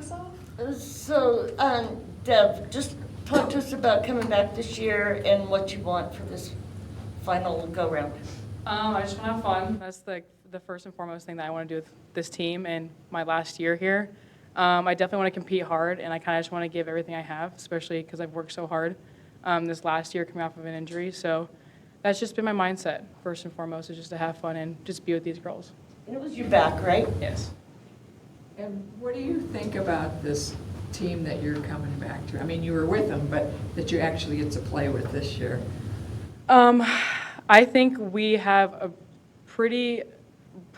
start us off? So, Dev, just talk to us about coming back this year and what you want for this final go-round. I just want to have fun. That's the first and foremost thing that I want to do with this team and my last year here. I definitely want to compete hard, and I kind of just want to give everything I have, especially because I've worked so hard this last year coming off of an injury. So that's just been my mindset, first and foremost, is just to have fun and just be with these girls. And it was your back, right? Yes. And what do you think about this team that you're coming back to? I mean, you were with them, but that you actually get to play with this year. I think we have a pretty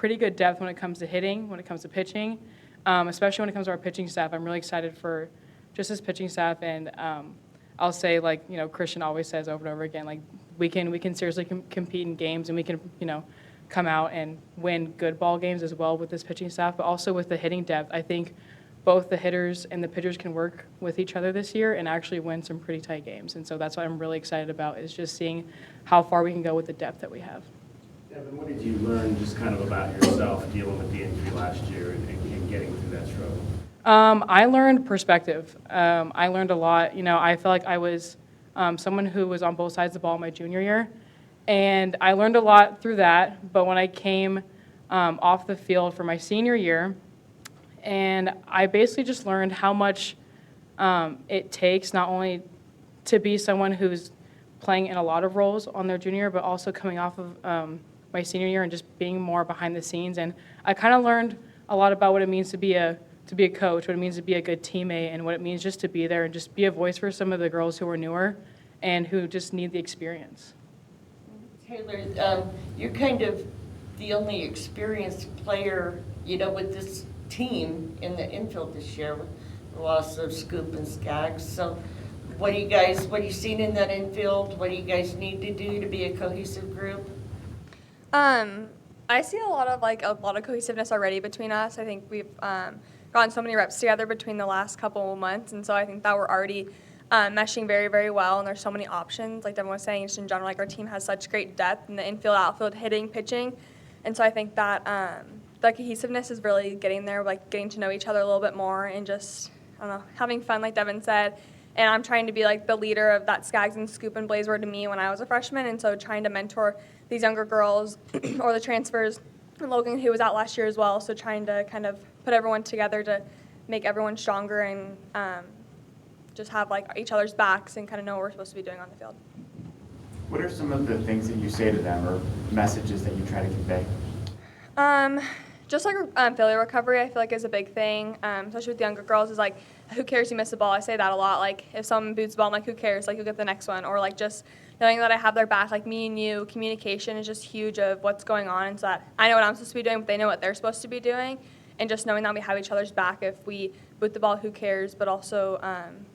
good depth when it comes to hitting, when it comes to pitching, especially when it comes to our pitching staff. I'm really excited for just this pitching staff, and I'll say, like, you know, Christian always says over and over again, like, we can seriously compete in games, and we can, you know, come out and win good ball games as well with this pitching staff, but also with the hitting depth. I think both the hitters and the pitchers can work with each other this year and actually win some pretty tight games. And so that's what I'm really excited about, is just seeing how far we can go with the depth that we have. Devyn, what did you learn just kind of about yourself dealing with the injury last year and getting through that struggle? I learned perspective. I learned a lot. You know, I feel like I was someone who was on both sides of the ball my junior year, and I learned a lot through that. But when I came off the field for my senior year, and I basically just learned how much it takes not only to be someone who's playing in a lot of roles on their junior year, but also coming off of my senior year and just being more behind the scenes. And I kind of learned a lot about what it means to be a coach, what it means to be a good teammate, and what it means just to be there and just be a voice for some of the girls who are newer and who just need the experience. Tayler, you're kind of the only experienced player, you know, with this team in the infield this year, with the loss of Scoop and Skaggs. So what are you seeing in that infield? What do you guys need to do to be a cohesive group? I see a lot of cohesiveness already between us. I think we've gotten so many reps together between the last couple of months, and so I think that we're already meshing very, very well, and there's so many options. Like Devyn was saying, just in general, like our team has such great depth in the infield, outfield, hitting, pitching, and so I think that the cohesiveness is really getting there, like getting to know each other a little bit more and just, I don't know, having fun, like Devyn said. And I'm trying to be like the leader of that Skaggs and Scoop and Blaze were to me when I was a freshman, and so trying to mentor these younger girls or the transfers, and Logan, who was out last year as well, so trying to kind of put everyone together to make everyone stronger and just have like each other's backs and kind of know what we're supposed to be doing on the field. What are some of the things that you say to them or messages that you try to convey? Just like failure recovery, I feel like is a big thing, especially with the younger girls, is like, who cares you miss a ball? I say that a lot. Like, if someone boots the ball, I'm like, who cares? Like, you'll get the next one. Or like just knowing that I have their back, like me and you, communication is just huge of what's going on, and so that I know what I'm supposed to be doing, but they know what they're supposed to be doing. And just knowing that we have each other's back. If we boot the ball, who cares? But also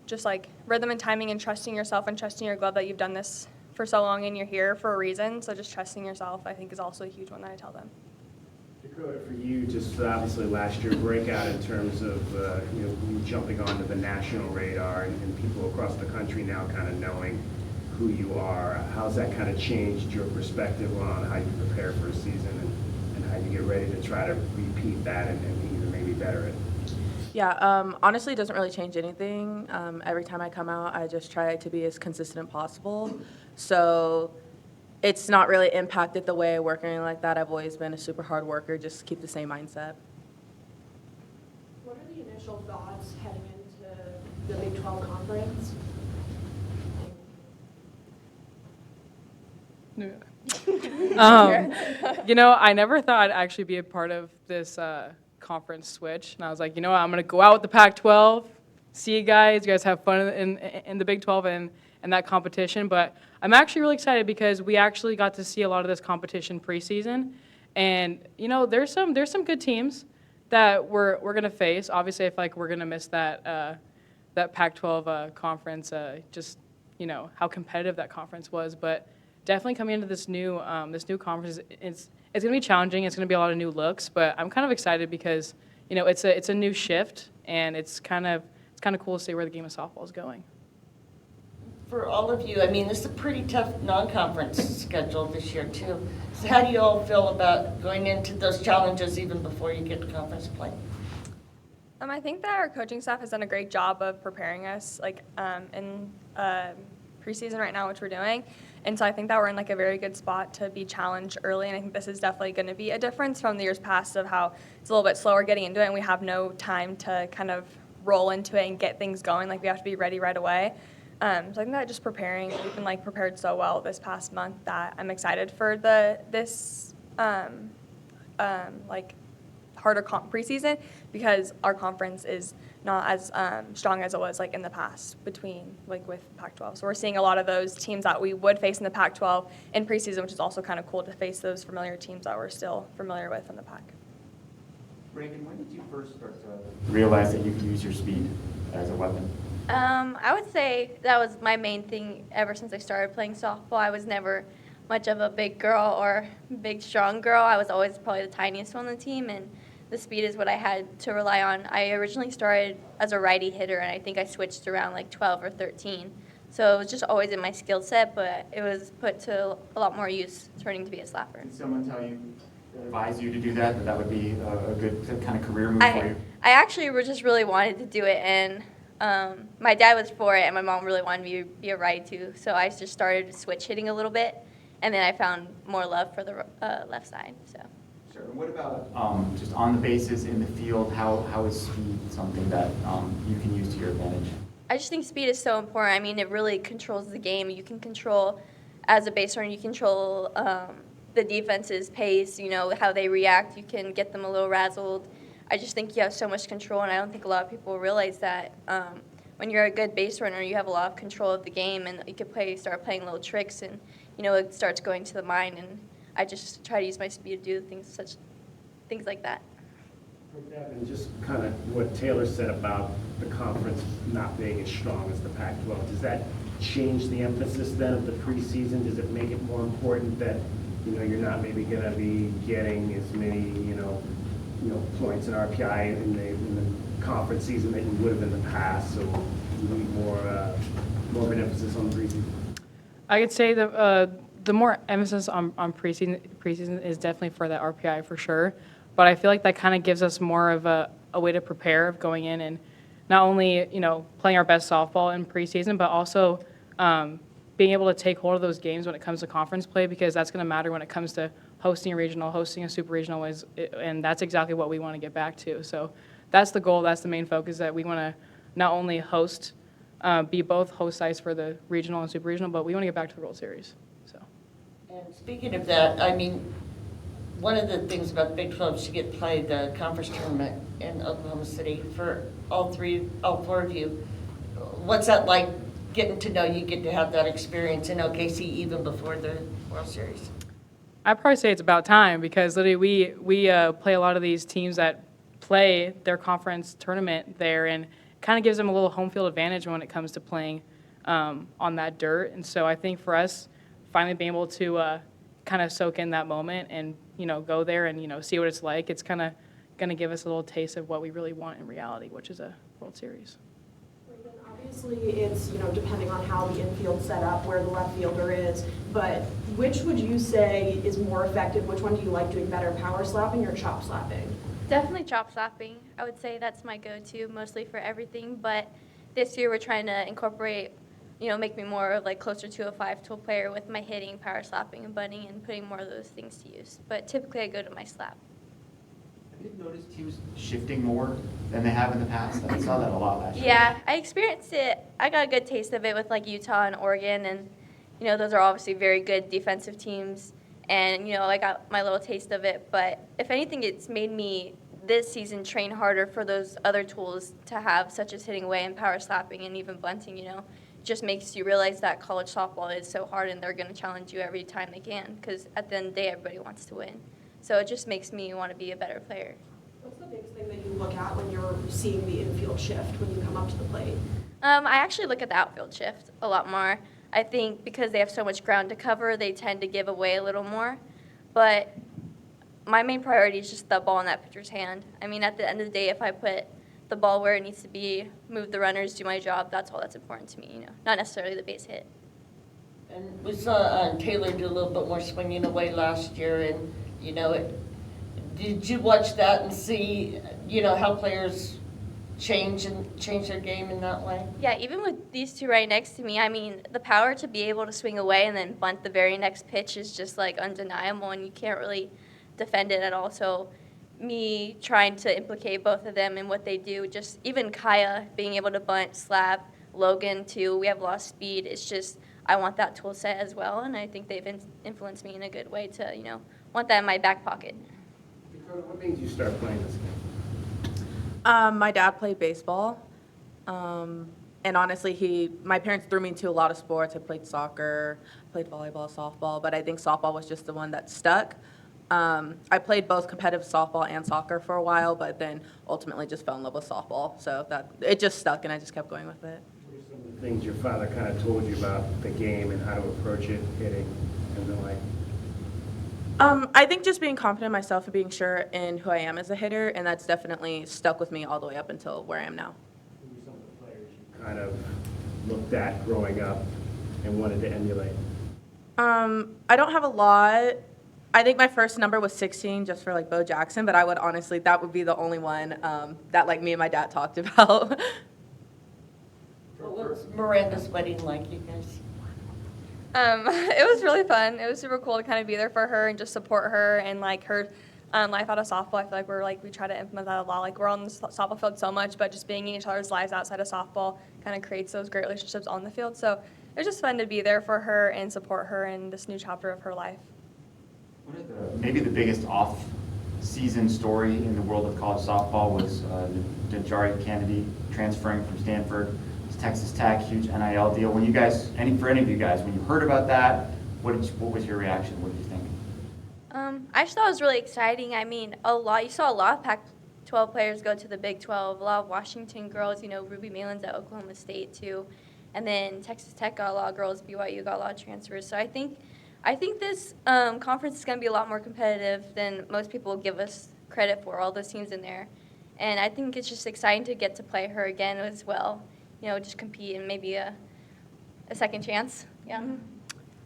just like rhythm and timing and trusting yourself and trusting your glove that you've done this for so long and you're here for a reason. So just trusting yourself, I think, is also a huge one that I tell them. Dakota, for you, just obviously last year breakout in terms of you jumping onto the national radar and people across the country now kind of knowing who you are. How's that kind of changed your perspective on how you prepare for a season and how you get ready to try to repeat that and be even maybe better at it? Yeah, honestly, it doesn't really change anything. Every time I come out, I just try to be as consistent as possible. So it's not really impacted the way I work or anything like that. I've always been a super hard worker, just keep the same mindset. What are the initial thoughts heading into the Big 12 conference? You know, I never thought I'd actually be a part of this conference switch, and I was like, you know what, I'm going to go out with the Pac-12, see you guys have fun in the Big 12 and that competition, but I'm actually really excited because we actually got to see a lot of this competition preseason, and you know, there's some good teams that we're going to face. Obviously, I feel like we're going to miss that Pac-12 conference, just, you know, how competitive that conference was, but definitely coming into this new conference, it's going to be challenging. It's going to be a lot of new looks, but I'm kind of excited because, you know, it's a new shift, and it's kind of cool to see where the game of softball is going. For all of you, I mean, this is a pretty tough non-conference schedule this year too. So how do you all feel about going into those challenges even before you get to conference play? I think that our coaching staff has done a great job of preparing us, in preseason right now, which we're doing. And so I think that we're in like a very good spot to be challenged early. And I think this is definitely going to be a difference from the years past of how it's a little bit slower getting into it, and we have no time to kind of roll into it and get things going. Like we have to be ready right away. So I think that just preparing, we've been like prepared so well this past month that I'm excited for this harder preseason, because our conference is not as strong as it was like in the past between like with Pac-12. So we're seeing a lot of those teams that we would face in the Pac-12 in preseason, which is also kind of cool to face those familiar teams that we're still familiar with in the Pac. Regan, when did you first start to realize that you could use your speed as a weapon? I would say that was my main thing ever since I started playing softball. I was never much of a big girl or big, strong girl. I was always probably the tiniest one on the team, and the speed is what I had to rely on. I originally started as a righty hitter, and I think I switched around like 12 or 13. So it was just always in my skill set, but it was put to a lot more use turning to be a slapper. Did someone tell you, advise you to do that, that would be a good kind of career move for you? I actually just really wanted to do it, and my dad was for it, and my mom really wanted me to be a righty too. So I just started switch hitting a little bit, and then I found more love for the left side. So. Sure. And what about just on the bases in the field? How is speed something that you can use to your advantage? I just think speed is so important. I mean, it really controls the game. You can control, as a base runner, you control the defense's pace, how they react. You can get them a little razzled. I just think you have so much control, and I don't think a lot of people realize that when you're a good base runner, you have a lot of control of the game, and you can start playing little tricks, and, it starts going to the mind, and I just try to use my speed to do things like that. Devyn, just kind of what Tayler said about the conference not being as strong as the Pac-12, does that change the emphasis then of the preseason? Does it make it more important that, you're not maybe going to be getting as many, points in RPI in the conference season that you would have in the past, so you need more of an emphasis on the preseason? I could say the more emphasis on preseason is definitely for that RPI for sure. But I feel like that kind of gives us more of a way to prepare of going in and not only, playing our best softball in preseason, but also being able to take hold of those games when it comes to conference play, because that's going to matter when it comes to hosting a regional, hosting a super regional, and that's exactly what we want to get back to. So that's the goal. That's the main focus, that we want to not only be both host sites for the regional and super regional, but we want to get back to the World Series. So. And speaking of that, I mean, one of the things about the Big 12 is you get to play the conference tournament in Oklahoma City for all four of you. What's that like, getting to know you get to have that experience in OKC even before the World Series? I'd probably say it's about time, because literally we play a lot of these teams that play their conference tournament there, and kind of gives them a little home field advantage when it comes to playing on that dirt. And so I think for us, finally being able to kind of soak in that moment and, go there and, see what it's like, it's kind of going to give us a little taste of what we really want in reality, which is a World Series. Regan, obviously, it's, depending on how the infield set up, where the left fielder is, but which would you say is more effective? Which one do you like doing better, power slapping or chop slapping? Definitely chop slapping. I would say that's my go-to mostly for everything, but this year we're trying to incorporate, make me more like closer to a 5-tool player with my hitting, power slapping, and bunting, and putting more of those things to use. But typically I go to my slap. Have you noticed teams shifting more than they have in the past? I saw that a lot last year. Yeah, I experienced it. I got a good taste of it with like Utah and Oregon, and those are obviously very good defensive teams. And, I got my little taste of it. But if anything, it's made me this season train harder for those other tools to have, such as hitting away and power slapping and even bunting, It just makes you realize that college softball is so hard, and they're going to challenge you every time they can, because at the end of the day, everybody wants to win. So it just makes me want to be a better player. What's the biggest thing that you look at when you're seeing the infield shift when you come up to the plate? I actually look at the outfield shift a lot more. I think because they have so much ground to cover, they tend to give away a little more. But my main priority is just the ball in that pitcher's hand. I mean, at the end of the day, if I put the ball where it needs to be, move the runners, do my job, that's all that's important to me, not necessarily the base hit. And we saw Tayler do a little bit more swinging away last year, and, did you watch that and see, how players change their game in that way? Yeah, even with these two right next to me, I mean, the power to be able to swing away and then bunt the very next pitch is just like undeniable, and you can't really defend it at all. So, me trying to implicate both of them in what they do, just even Kaya being able to bunt, slap, Logan too. We have a lot of speed. It's just I want that tool set as well, and I think they've influenced me in a good way to want that in my back pocket. Dakota, what made you start playing this game? My dad played baseball, and honestly, my parents threw me into a lot of sports. I played soccer, played volleyball, softball, but I think softball was just the one that stuck. I played both competitive softball and soccer for a while, but then ultimately just fell in love with softball. So that it just stuck, and I just kept going with it. What are some of the things your father kind of told you about the game and how to approach it, hitting, and the like? I think just being confident in myself and being sure in who I am as a hitter, and that's definitely stuck with me all the way up until where I am now. Who were some of the players you kind of looked at growing up and wanted to emulate? I don't have a lot. I think my first number was 16, just for like Bo Jackson, but I would honestly, that would be the only one that like me and my dad talked about. What was Miranda's wedding like, you guys? It was really fun. It was super cool to kind of be there for her and just support her and like her life out of softball. I feel like we try to implement that a lot. Like we're on the softball field so much, but just being in each other's lives outside of softball kind of creates those great relationships on the field. So it was just fun to be there for her and support her in this new chapter of her life. What are maybe the biggest off-season story in the world of college softball was Najari Kennedy transferring from Stanford to Texas Tech, huge NIL deal. When you guys, for any of you guys, when you heard about that, what was your reaction? What did you think? I just thought it was really exciting. I mean, you saw a lot of Pac-12 players go to the Big 12. A lot of Washington girls, Ruby Malin's at Oklahoma State too, and then Texas Tech got a lot of girls. BYU got a lot of transfers. So I think this conference is going to be a lot more competitive than most people give us credit for, all those teams in there. And I think it's just exciting to get to play her again as well, just compete and maybe a second chance. Yeah. Mm-hmm.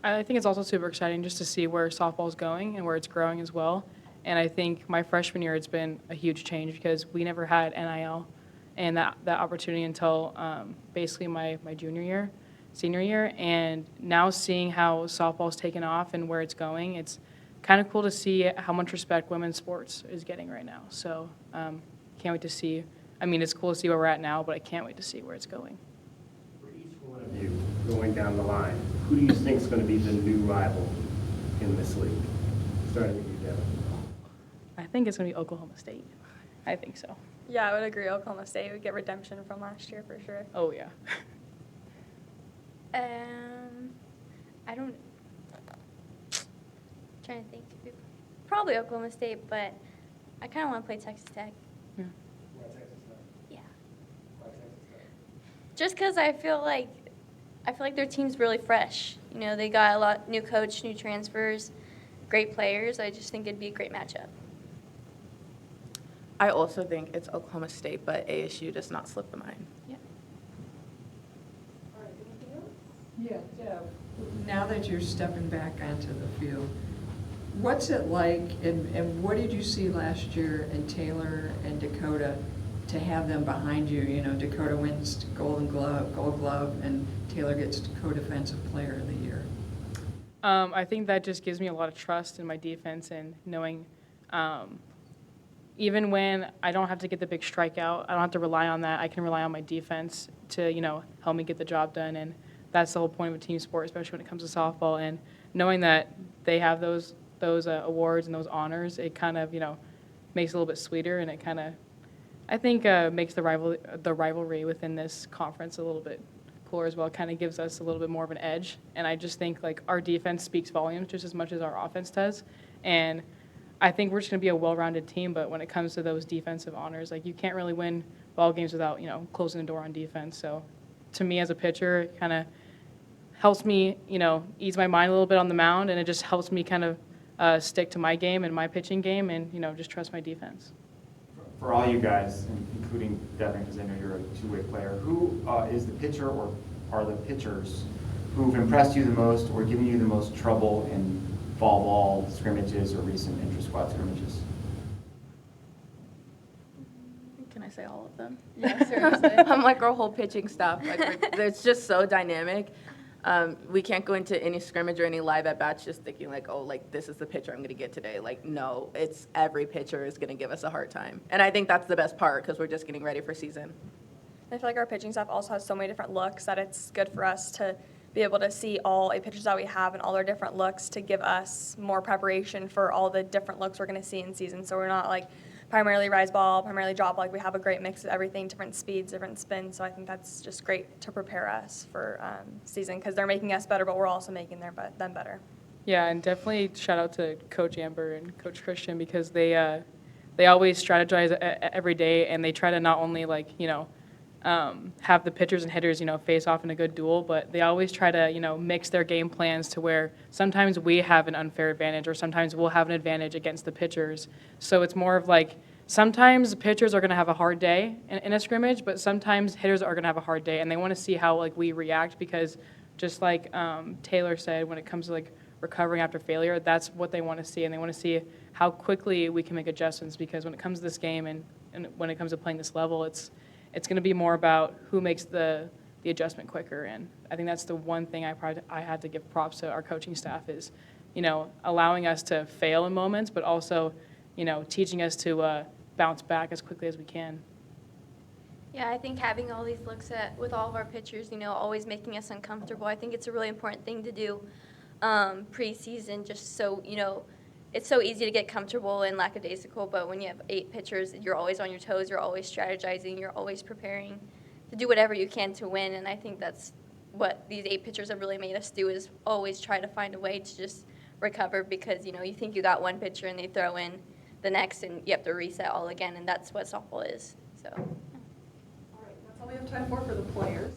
I think it's also super exciting just to see where softball is going and where it's growing as well. And I think my freshman year, it's been a huge change because we never had NIL and that opportunity until basically my senior year. And now seeing how softball's taken off and where it's going, it's kind of cool to see how much respect women's sports is getting right now. So can't wait to see. I mean, it's cool to see where we're at now, but I can't wait to see where it's going. For each one of you, going down the line, who do you think is going to be the new rival in this league? Starting with you, Devyn. I think it's going to be Oklahoma State. I think so. Yeah, I would agree. Oklahoma State would get redemption from last year for sure. Oh, yeah. I don't. Trying to think. Probably Oklahoma State, but I kind of want to play Texas Tech. Yeah. Why Texas Tech? Yeah. Why Texas Tech? Just because I feel like their team's really fresh. They got a lot new coach, new transfers, great players. I just think it'd be a great matchup. I also think it's Oklahoma State, but ASU does not slip the mind. Yeah. All right, anything else? Yeah, Deb, now that you're stepping back onto the field, what's it like and what did you see last year in Tayler and Dakota to have them behind you? Dakota wins Gold Glove, and Tayler gets co-defensive player of the year. I think that just gives me a lot of trust in my defense and knowing even when I don't have to get the big strikeout, I don't have to rely on that. I can rely on my defense to, help me get the job done. And that's the whole point of a team sport, especially when it comes to softball. And knowing that they have those awards and those honors, it kind of, makes it a little bit sweeter. And it kind of, I think, makes the rivalry within this conference a little bit cooler as well. It kind of gives us a little bit more of an edge. And I just think, our defense speaks volumes just as much as our offense does. And I think we're just going to be a well-rounded team, but when it comes to those defensive honors, you can't really win ball games without, closing the door on defense. So to me as a pitcher, it kind of helps me, ease my mind a little bit on the mound, and it just helps me kind of stick to my game and my pitching game and, just trust my defense. For all you guys, including Devyn, because I know you're a two-way player, who is the pitcher or are the pitchers who've impressed you the most or given you the most trouble in fall ball scrimmages or recent inter-squad scrimmages? Can I say all of them. Yeah, seriously. I'm like our whole pitching staff. It's just so dynamic. We can't go into any scrimmage or any live at bats just thinking like, oh, like this is the pitcher I'm going to get today. Like, no, it's every pitcher is going to give us a hard time. And I think that's the best part because we're just getting ready for season. I feel like our pitching staff also has so many different looks that it's good for us to be able to see all the pitchers that we have and all their different looks to give us more preparation for all the different looks we're going to see in season. So we're not like primarily rise ball, primarily drop. Like we have a great mix of everything, different speeds, different spins. So I think that's just great to prepare us for season because they're making us better, but we're also making them better. Yeah, and definitely shout out to Coach Amber and Coach Christian because they always strategize every day, and they try to not only have the pitchers and hitters, face off in a good duel, but they always try to, mix their game plans to where sometimes we have an unfair advantage or sometimes we'll have an advantage against the pitchers. So it's more of like sometimes pitchers are going to have a hard day in a scrimmage, but sometimes hitters are going to have a hard day, and they want to see how we react because just like Tayler said, when it comes to recovering after failure, that's what they want to see, and they want to see how quickly we can make adjustments because when it comes to this game and when it comes to playing this level, it's going to be more about who makes the adjustment quicker. And I think that's the one thing I had to give props to our coaching staff is, allowing us to fail in moments, but also, teaching us to bounce back as quickly as we can. Yeah, I think having all these looks with all of our pitchers, always making us uncomfortable, I think it's a really important thing to do preseason just so, it's so easy to get comfortable and lackadaisical, but when you have 8 pitchers, you're always on your toes, you're always strategizing, you're always preparing to do whatever you can to win, and I think that's what these 8 pitchers have really made us do is always try to find a way to just recover because, you think you got one pitcher and they throw in the next and you have to reset all again, and that's what softball is. So. All right, that's all we have time for the players.